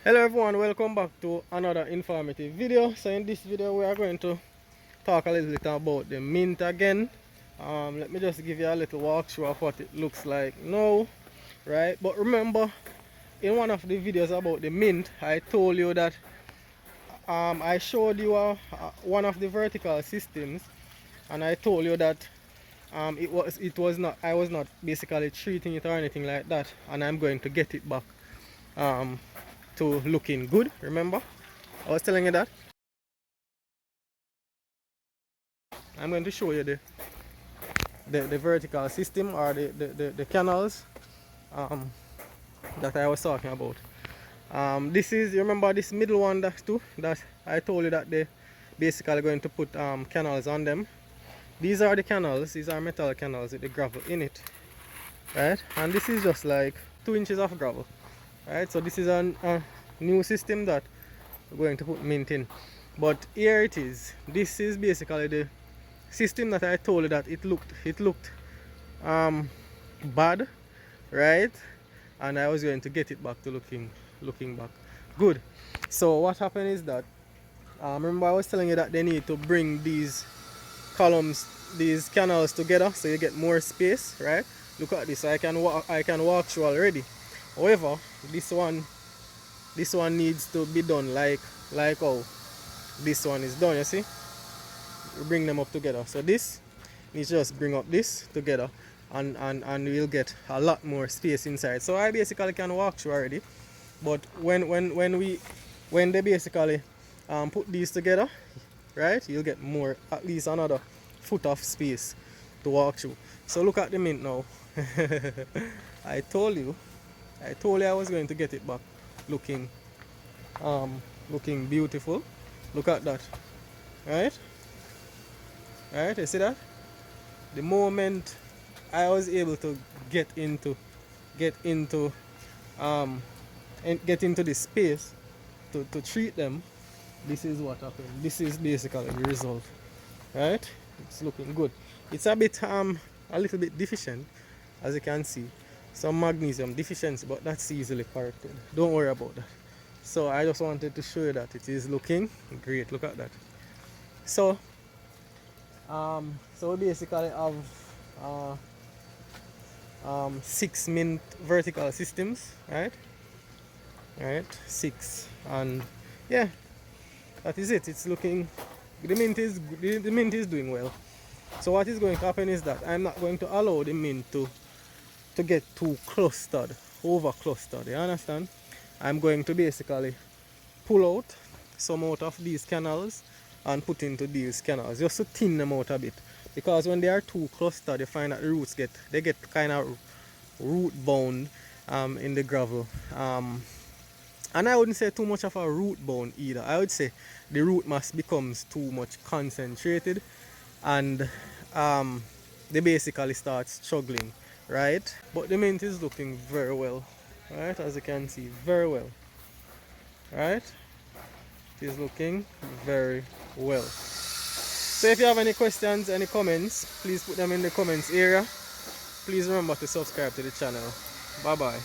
Hello everyone, welcome back to another informative video. So in this video we are going to talk a little bit about the mint again. Let me just give you a little walkthrough of what it looks like now, right? But remember, in one of the videos about the mint, I told you that I showed you one of the vertical systems, and I told you that I was not basically treating it or anything like that, and I'm going to get it back um, to looking good. Remember, I was telling you that. I'm going to show you the vertical system, or the canals um, that I was talking about. This is, you remember this middle one that I told you that they basically going to put canals on them. These are the canals, these are metal canals with the gravel in it, right? And this is just like 2 inches of gravel, right? So this is a new system that we're going to put mint in. But here it is. This is basically the system that I told you that it looked bad, right? And I was going to get it back to looking back good. So what happened is that remember I was telling you that they need to bring these columns, these canals together so you get more space, right? Look at this. I can walk through already. However, this one needs to be done like how this one is done. You see, we bring them up together. So this needs to just bring up this together, and we'll get a lot more space inside. So I basically can walk through already. But when they basically put these together, right, you'll get more, at least another foot of space to walk through. So look at the mint now. I told you I was going to get it back looking looking beautiful. Look at that, right? Right, you see that? The moment I was able to get into um get into the space to treat them, this is what happened. This is basically the result, right? It's looking good. It's a bit a little bit deficient, as you can see, some magnesium deficiency, but that's easily corrected. Don't worry about that. So I just wanted to show you that it is looking great. Look at that. So so we basically have uh, 6 mint vertical systems, right? 6, and yeah, that is it. It's looking, the mint is doing well. So what is going to happen is that I'm not going to allow the mint to get too clustered, over clustered. You understand? I'm going to basically pull out some out of these canals and put into these canals just to thin them out a bit, because when they are too clustered you find that the roots get kind of root bound in the gravel, and I wouldn't say too much of a root bound either. I would say the root mass becomes too much concentrated, and they basically start struggling, right? But the mint is looking very well, right? As you can see, very well, right? It is looking very well. So if you have any questions, any comments, please put them in the comments area. Please remember to subscribe to the channel. Bye bye.